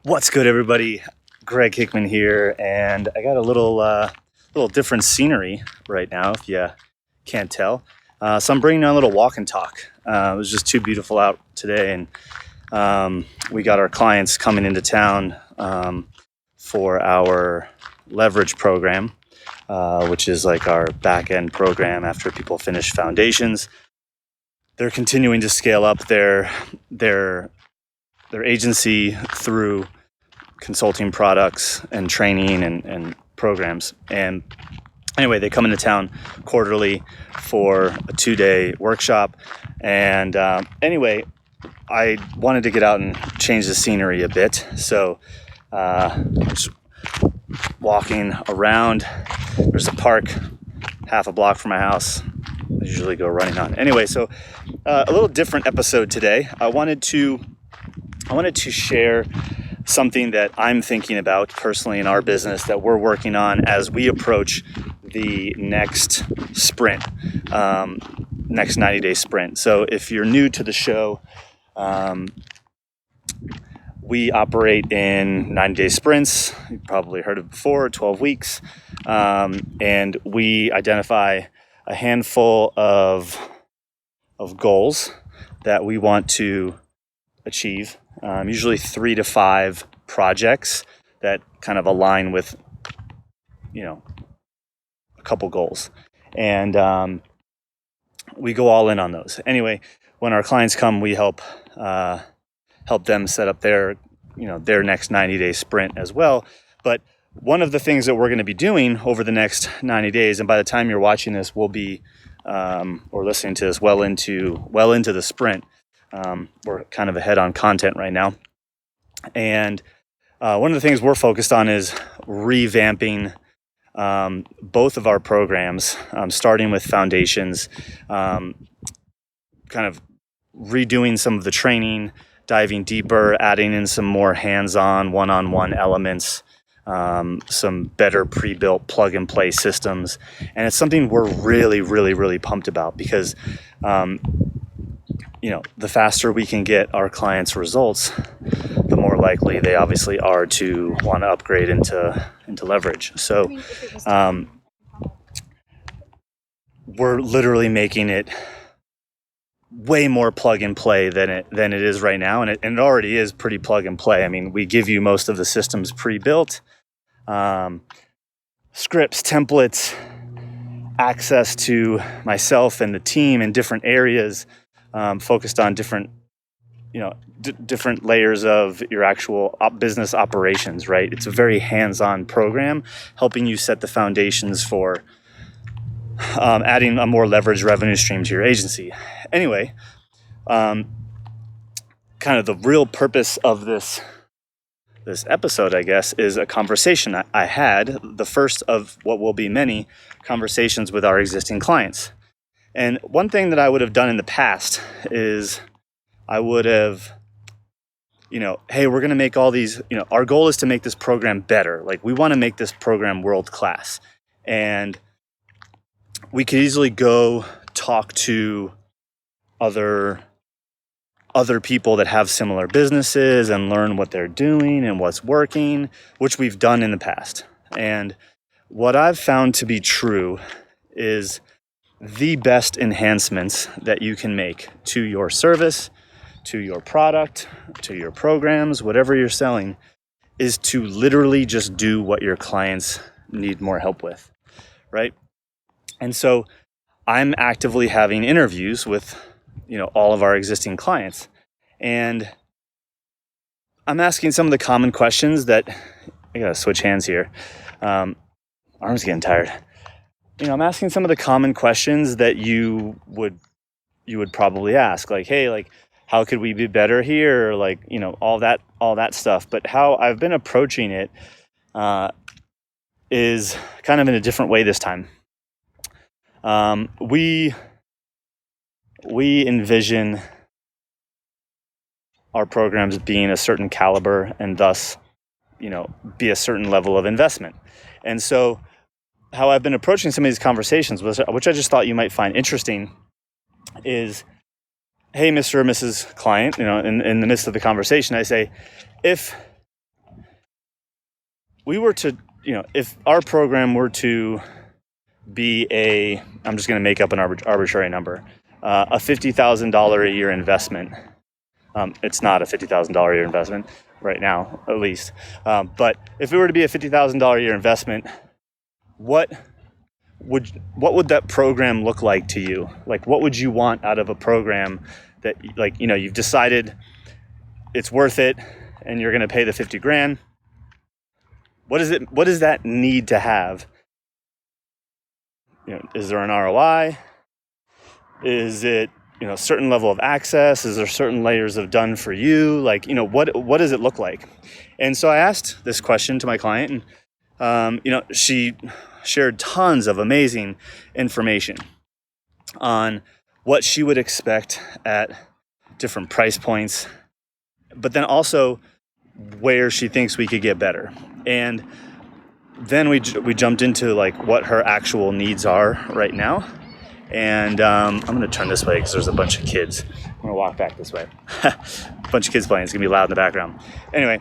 What's good, everybody? Greg Hickman here, and I got a little different scenery right now, if you can't tell. So I'm bringing you a little walk and talk. It was just too beautiful out today, and we got our clients coming into town for our leverage program, which is like our back-end program after people finish foundations. They're continuing to scale up their agency through consulting products and training and programs. And anyway, they come into town quarterly for a 2-day workshop. And anyway, I wanted to get out and change the scenery a bit. So just walking around. There's a park half a block from my house. I usually go running on. Anyway, so a little different episode today. I wanted to share something that I'm thinking about personally in our business that we're working on as we approach the next sprint, next 90-day sprint. So if you're new to the show, we operate in 90-day sprints. You've probably heard of it before, 12 weeks. And we identify a handful of goals that we want to achieve. Usually 3 to 5 projects that kind of align with, a couple goals. And we go all in on those. Anyway, when our clients come, we help them set up their next 90-day sprint as well. But one of the things that we're going to be doing over the next 90 days, and by the time you're watching this, we'll be or listening to this well into the sprint. We're kind of ahead on content right now. And one of the things we're focused on is revamping both of our programs, starting with foundations, kind of redoing some of the training, diving deeper, adding in some more hands-on, one-on-one elements, some better pre-built plug-and-play systems. And it's something we're really, really, really pumped about because the faster we can get our clients' results, the more likely they obviously are to want to upgrade into leverage. So we're literally making it way more plug and play than it is right now, and it already is pretty plug and play. I mean, we give you most of the systems pre-built, scripts, templates, access to myself and the team in different areas. Focused on different layers of your actual business operations, right? It's a very hands-on program, helping you set the foundations for adding a more leveraged revenue stream to your agency. Anyway, kind of the real purpose of this episode, I guess, is a conversation I had, the first of what will be many conversations with our existing clients. And one thing that I would have done in the past is I would have, hey, we're going to make all these, our goal is to make this program better. Like, we want to make this program world class. And we could easily go talk to other people that have similar businesses and learn what they're doing and what's working, which we've done in the past. And what I've found to be true is the best enhancements that you can make to your service, to your product, to your programs, whatever you're selling, is to literally just do what your clients need more help with, right? And so I'm actively having interviews with, all of our existing clients. And I'm asking some of the common questions that, I gotta switch hands here. Arm's getting tired. I'm asking some of the common questions that you would probably ask, like, hey, like, how could we be better here? Or like, all that stuff. But how I've been approaching it is kind of in a different way this time. We envision our programs being a certain caliber and thus, be a certain level of investment. And so how I've been approaching some of these conversations, which I just thought you might find interesting, is, hey, Mr. or Mrs. Client, in the midst of the conversation, I say, if we were to, if our program were to be I'm just going to make up an arbitrary number, a $50,000 a year investment. It's not a $50,000 a year investment right now, at least. But if it were to be a $50,000 a year investment, what would that program look like to you? Like, what would you want out of a program that, like, you've decided it's worth it and you're going to pay the 50 grand? What does that need to have? Is there an ROI? Is it, a certain level of access? Is there certain layers of done for you? Like, what does it look like? And so I asked this question to my client, and, she shared tons of amazing information on what she would expect at different price points, but then also where she thinks we could get better. And then we jumped into like what her actual needs are right now. And I'm going to turn this way because there's a bunch of kids. I'm going to walk back this way. A bunch of kids playing. It's going to be loud in the background. Anyway,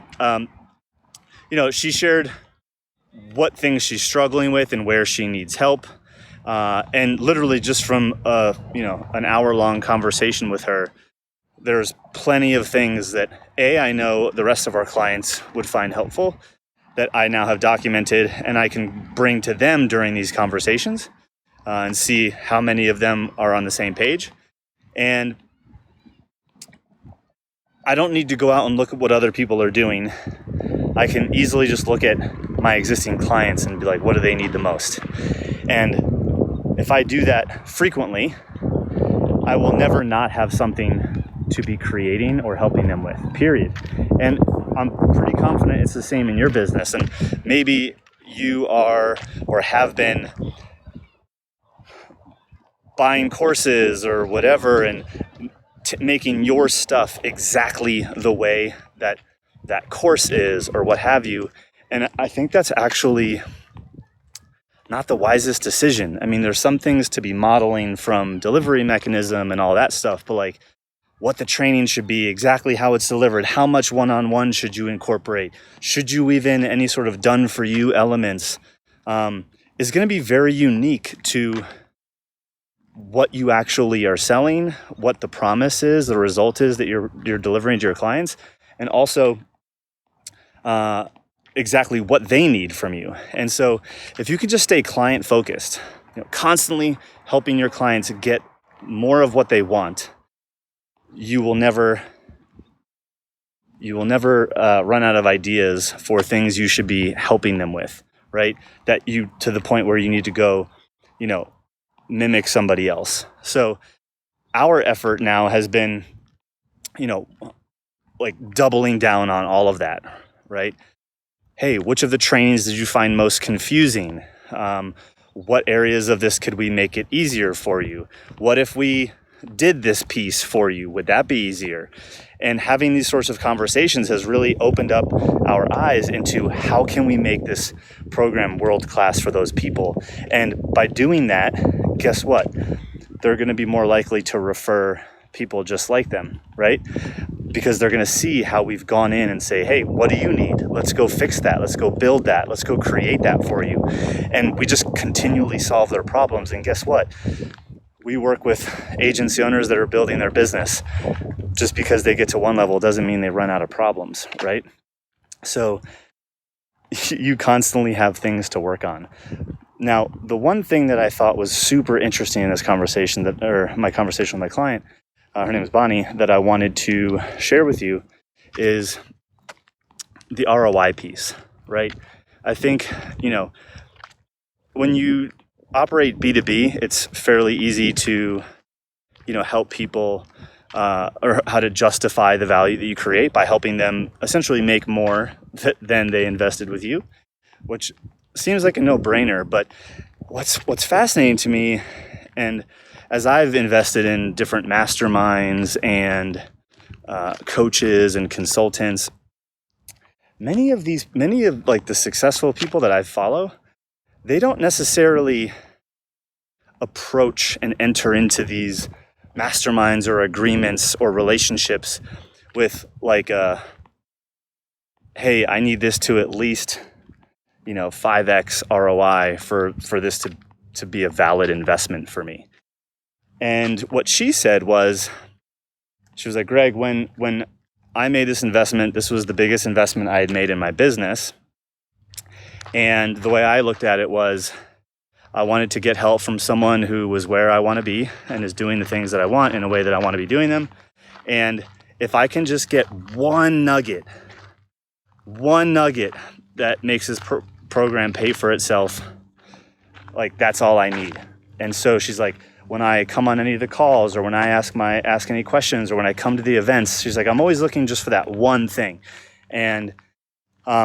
she shared what things she's struggling with and where she needs help. And literally just from an hour-long conversation with her, there's plenty of things that I know the rest of our clients would find helpful, that I now have documented and I can bring to them during these conversations, and see how many of them are on the same page. And I don't need to go out and look at what other people are doing. I can easily just look at my existing clients and be like, what do they need the most? And if I do that frequently, I will never not have something to be creating or helping them with, period. And I'm pretty confident it's the same in your business. And maybe you are or have been buying courses or whatever and making your stuff exactly the way that course is or what have you. And I think that's actually not the wisest decision. I mean, there's some things to be modeling from delivery mechanism and all that stuff, but like what the training should be, exactly how it's delivered, how much one-on-one should you incorporate, should you weave in any sort of done for you elements, is going to be very unique to what you actually are selling, what the promise is, the result is that you're delivering to your clients, and also exactly what they need from you. And so if you could just stay client focused, constantly helping your clients get more of what they want, you will never run out of ideas for things you should be helping them with, right? That you, to the point where you need to go, mimic somebody else. So our effort now has been, like doubling down on all of that, right? Hey, which of the trainings did you find most confusing? What areas of this could we make it easier for you? What if we did this piece for you? Would that be easier? And having these sorts of conversations has really opened up our eyes into how can we make this program world-class for those people. And by doing that, guess what? They're going to be more likely to refer people just like them, right? Because they're going to see how we've gone in and say, hey, what do you need? Let's go fix that. Let's go build that. Let's go create that for you. And we just continually solve their problems. And guess what? We work with agency owners that are building their business. Just because they get to one level doesn't mean they run out of problems, right? So you constantly have things to work on. Now, the one thing that I thought was super interesting in this conversation, my conversation with my client, her name is Bonnie, that I wanted to share with you is the ROI piece, right? I think, when you operate B2B, it's fairly easy to, help people or how to justify the value that you create by helping them essentially make more than they invested with you, which seems like a no-brainer. But what's fascinating to me, and as I've invested in different masterminds and coaches and consultants, many of like the successful people that I follow, they don't necessarily approach and enter into these masterminds or agreements or relationships with like hey, I need this to at least 5x ROI for this to be a valid investment for me. And what she said was, she was like, Greg, when I made this investment, this was the biggest investment I had made in my business. And the way I looked at it was, I wanted to get help from someone who was where I want to be and is doing the things that I want in a way that I want to be doing them. And if I can just get one nugget that makes this program pay for itself, like that's all I need. And so she's like, when I come on any of the calls or when I ask any questions or when I come to the events, she's like, I'm always looking just for that one thing. And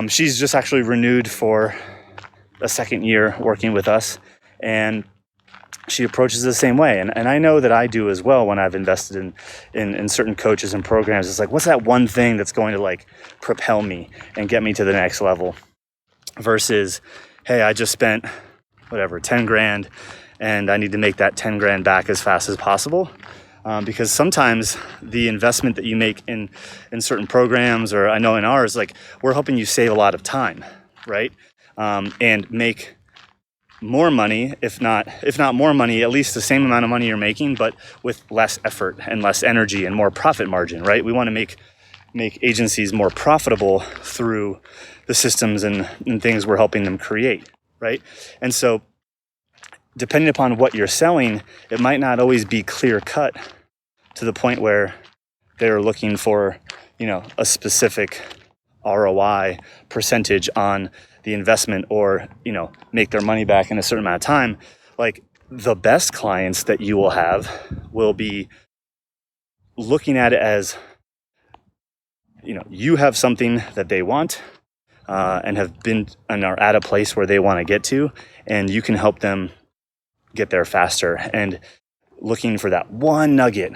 she's just actually renewed for a second year working with us. And she approaches it the same way. And I know that I do as well when I've invested in certain coaches and programs. It's like, what's that one thing that's going to like propel me and get me to the next level? Versus, hey, I just spent whatever, 10 grand and I need to make that 10 grand back as fast as possible. Because sometimes the investment that you make in certain programs, or I know in ours, like we're helping you save a lot of time, right? And make more money, if not more money, at least the same amount of money you're making, but with less effort and less energy and more profit margin, right? We want to make agencies more profitable through the systems and things we're helping them create, right? And so depending upon what you're selling, it might not always be clear cut to the point where they're looking for, a specific ROI percentage on the investment or, make their money back in a certain amount of time. Like the best clients that you will have will be looking at it as, you have something that they want and have been and are at a place where they want to get to, and you can help them get there faster, and looking for that one nugget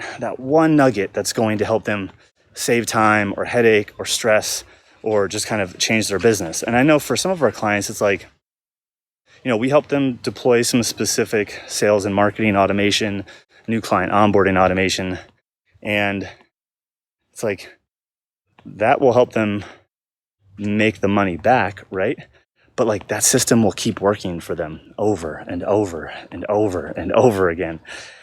that's going to help them save time or headache or stress or just kind of change their business. And I know for some of our clients, it's like, we help them deploy some specific sales and marketing automation, new client onboarding automation. And it's like, that will help them make the money back, right? But like that system will keep working for them over and over and over and over again.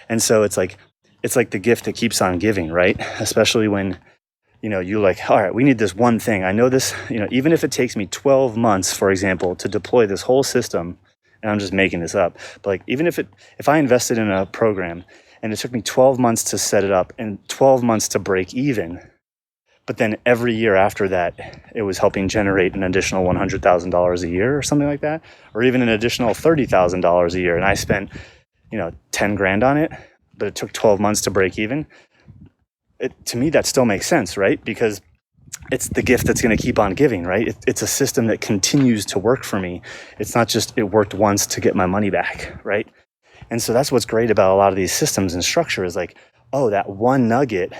And so it's like the gift that keeps on giving, right? Especially when, you like, all right, we need this one thing. I know this, even if it takes me 12 months, for example, to deploy this whole system, and I'm just making this up, but like, even if I invested in a program and it took me 12 months to set it up and 12 months to break even, but then every year after that, it was helping generate an additional $100,000 a year or something like that, or even an additional $30,000 a year. And I spent, 10 grand on it, but it took 12 months to break even. To me, that still makes sense, right? Because it's the gift that's going to keep on giving, right? It's a system that continues to work for me. It's not just it worked once to get my money back, right? And so that's what's great about a lot of these systems and structure is like, oh, that one nugget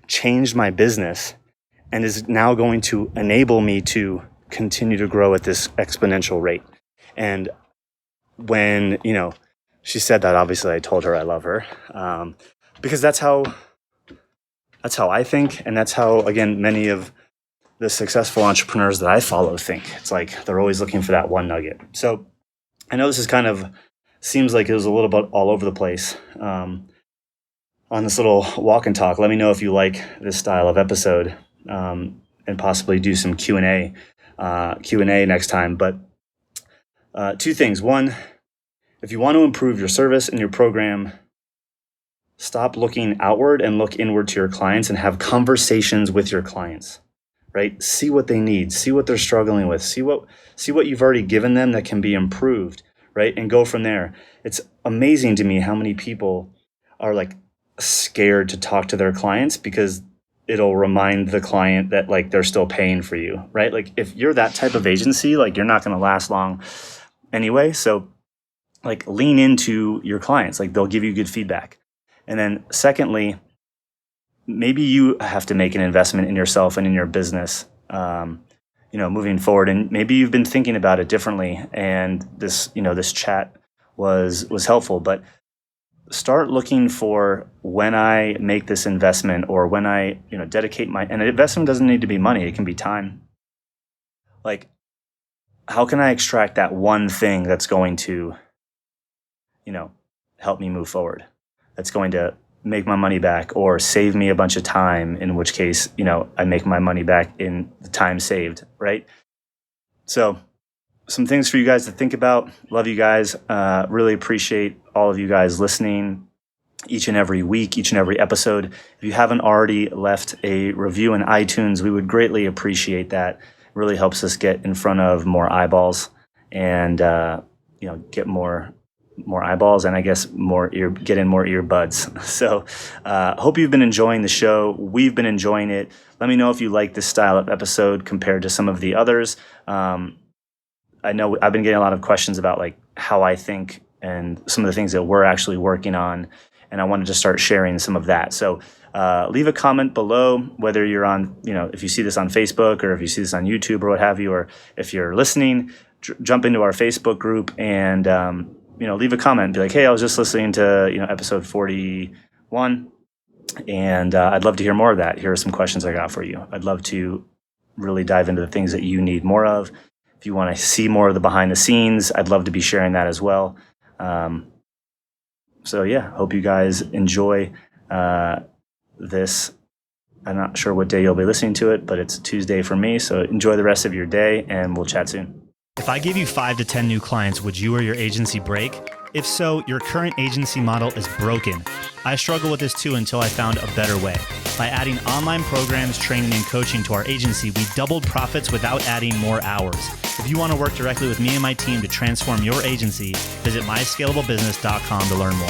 changed my business and is now going to enable me to continue to grow at this exponential rate. And when, she said that, obviously I told her I love her, because that's how I think. And that's how, again, many of the successful entrepreneurs that I follow think. It's like, they're always looking for that one nugget. So I know this is seems like it was a little bit all over the place, on this little walk and talk. Let me know if you like this style of episode, and possibly do some Q&A next time. But two things. One, if you want to improve your service and your program, stop looking outward and look inward to your clients and have conversations with your clients, right? See what they need, see what they're struggling with, see what you've already given them that can be improved, right? And go from there. It's amazing to me how many people are like scared to talk to their clients because it'll remind the client that like they're still paying for you, right? Like if you're that type of agency, like you're not going to last long anyway. So like lean into your clients, like they'll give you good feedback. And then secondly, maybe you have to make an investment in yourself and in your business, moving forward. And maybe you've been thinking about it differently. And this chat was helpful, but start looking for when I make this investment or when I, dedicate and an investment doesn't need to be money. It can be time. Like, how can I extract that one thing that's going to, help me move forward? That's going to make my money back or save me a bunch of time, in which case, I make my money back in the time saved, right? So some things for you guys to think about. Love you guys. Really appreciate all of you guys listening each and every week, each and every episode. If you haven't already left a review in iTunes, we would greatly appreciate that. It really helps us get in front of more eyeballs and, get more eyeballs, and I guess get in more earbuds. So hope you've been enjoying the show. We've been enjoying it. Let me know if you like this style of episode compared to some of the others. I know I've been getting a lot of questions about like how I think and some of the things that we're actually working on, and I wanted to start sharing some of that. So leave a comment below, whether you're on, if you see this on Facebook or if you see this on YouTube or what have you, or if you're listening, jump into our Facebook group and leave a comment and be like, hey, I was just listening to, episode 41, and I'd love to hear more of that. Here are some questions I got for you. I'd love to really dive into the things that you need more of. If you want to see more of the behind the scenes, I'd love to be sharing that as well. So yeah, hope you guys enjoy this. I'm not sure what day you'll be listening to it, but it's Tuesday for me. So enjoy the rest of your day, and we'll chat soon. If I gave you 5 to 10 new clients, would you or your agency break? If so, your current agency model is broken. I struggled with this too until I found a better way. By adding online programs, training, and coaching to our agency, we doubled profits without adding more hours. If you want to work directly with me and my team to transform your agency, visit myscalablebusiness.com to learn more.